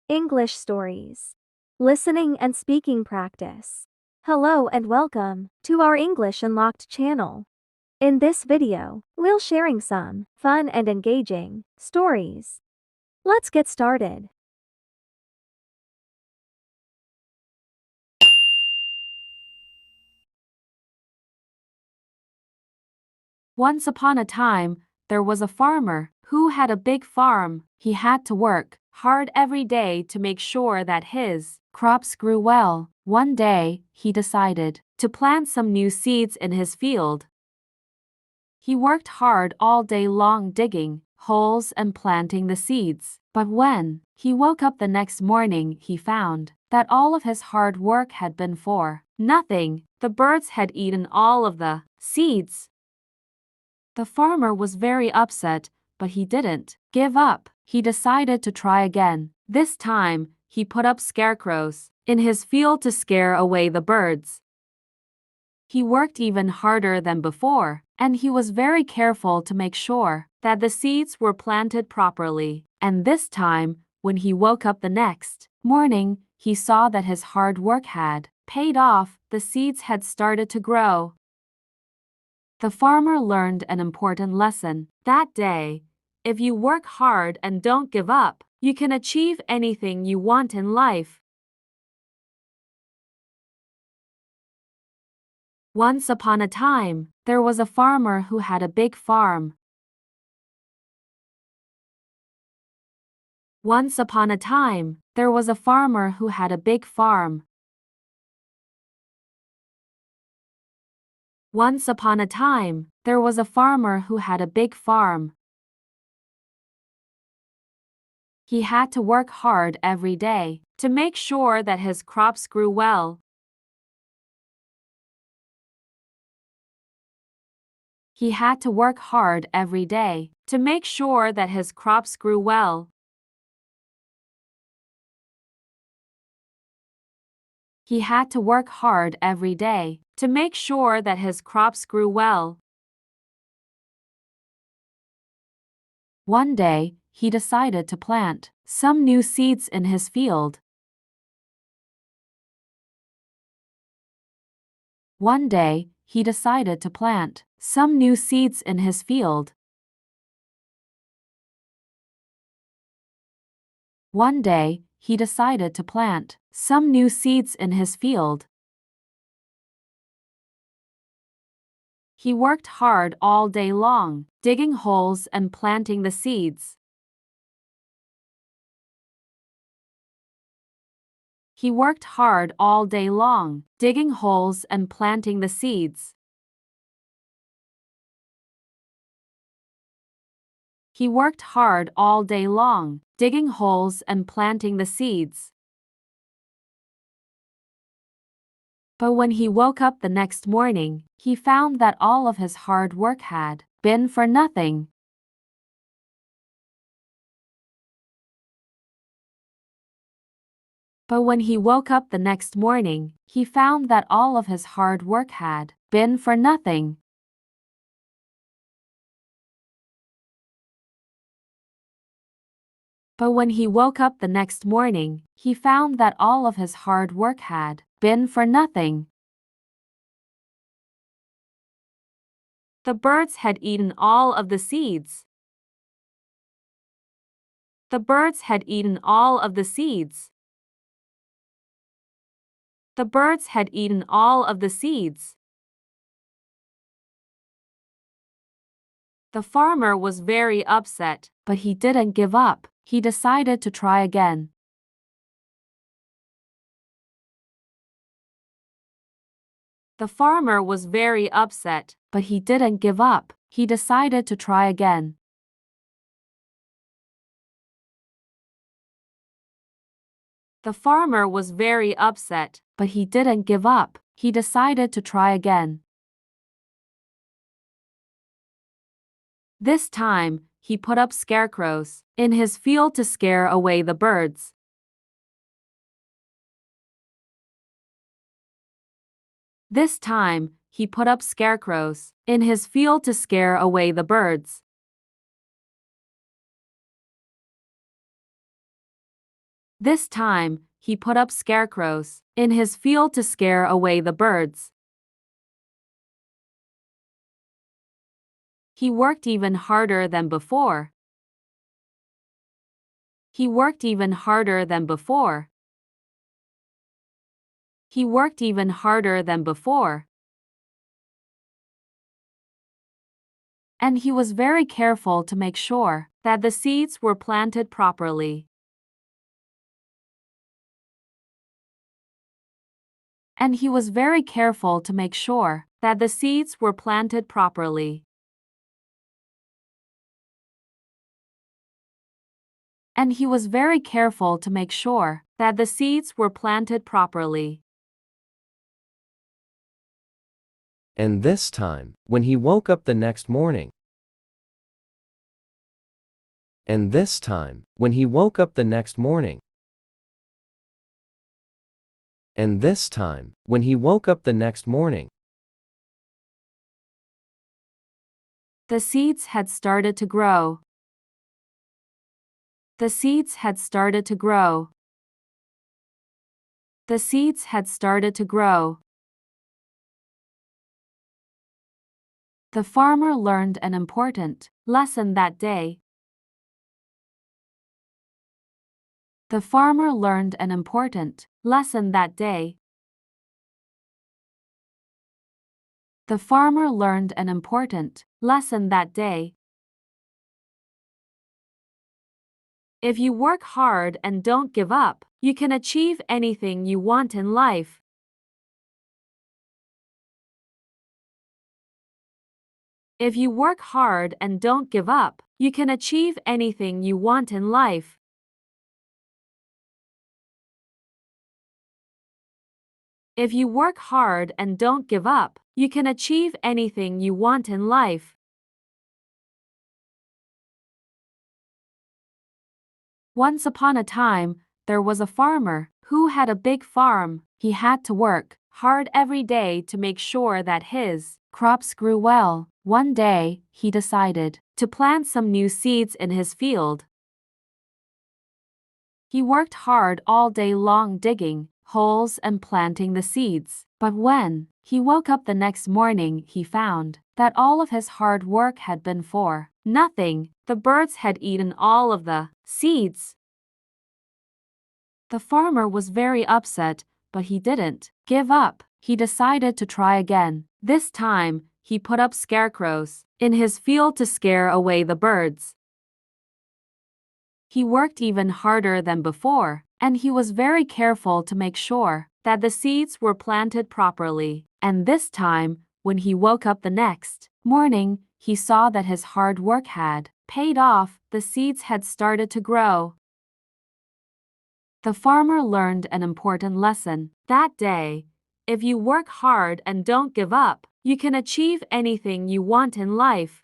English stories. Listening and speaking practice. Hello and welcome to our English Unlocked channel. In this video, we'll sharing some fun and engaging stories. Let's get started. Once upon a time, there was a farmer who had a big farm. He had to work hard every day to make sure that his crops grew well. One day, he decided to plant some new seeds in his field. He worked hard all day long digging holes and planting the seeds. But when he woke up the next morning, he found that all of his hard work had been for nothing. The birds had eaten all of the seeds. The farmer was very upset, but he didn't give up. He decided to try again. This time, he put up scarecrows in his field to scare away the birds. He worked even harder than before, and he was very careful to make sure that the seeds were planted properly. And this time, when he woke up the next morning, he saw that his hard work had paid off. The seeds had started to grow. The farmer learned an important lesson that day. If you work hard and don't give up, you can achieve anything you want in life. Once upon a time, there was a farmer who had a big farm. Once upon a time, there was a farmer who had a big farm. Once upon a time, there was a farmer who had a big farm. He had to work hard every day to make sure that his crops grew well. He had to work hard every day to make sure that his crops grew well. He had to work hard every day to make sure that his crops grew well. One day, he decided to plant some new seeds in his field. One day, he decided to plant some new seeds in his field. One day, he decided to plant some new seeds in his field. He worked hard all day long, digging holes and planting the seeds. He worked hard all day long, digging holes and planting the seeds. He worked hard all day long, digging holes and planting the seeds. But when he woke up the next morning, he found that all of his hard work had been for nothing. But when he woke up the next morning, he found that all of his hard work had been for nothing. But when he woke up the next morning, he found that all of his hard work had been for nothing. The birds had eaten all of the seeds. The birds had eaten all of the seeds. The birds had eaten all of the seeds. The farmer was very upset, but he didn't give up. He decided to try again. The farmer was very upset, but he didn't give up. He decided to try again. The farmer was very upset, but he didn't give up. He decided to try again. This time, he put up scarecrows in his field to scare away the birds. This time, he put up scarecrows in his field to scare away the birds. This time, he put up scarecrows in his field to scare away the birds. He worked even harder than before. He worked even harder than before. He worked even harder than before. And he was very careful to make sure that the seeds were planted properly. And he was very careful to make sure that the seeds were planted properly. And he was very careful to make sure that the seeds were planted properly. And this time, when he woke up the next morning. And this time, when he woke up the next morning. And this time, when he woke up the next morning. The seeds had started to grow. The seeds had started to grow. The seeds had started to grow. The farmer learned an important lesson that day. The farmer learned an important lesson that day. The farmer learned an important lesson that day. If you work hard and don't give up, you can achieve anything you want in life. If you work hard and don't give up, you can achieve anything you want in life. If you work hard and don't give up, you can achieve anything you want in life. Once upon a time, there was a farmer who had a big farm. He had to work hard every day to make sure that his crops grew well. One day, he decided to plant some new seeds in his field. He worked hard all day long digging holes and planting the seeds. But when he woke up the next morning, he found that all of his hard work had been for nothing. The birds had eaten all of the seeds. The farmer was very upset, but he didn't give up. He decided to try again. This time, he put up scarecrows in his field to scare away the birds. He worked even harder than before, and he was very careful to make sure that the seeds were planted properly. And this time, when he woke up the next morning, he saw that his hard work had paid off. The seeds had started to grow. The farmer learned an important lesson that day. If you work hard and don't give up, you can achieve anything you want in life.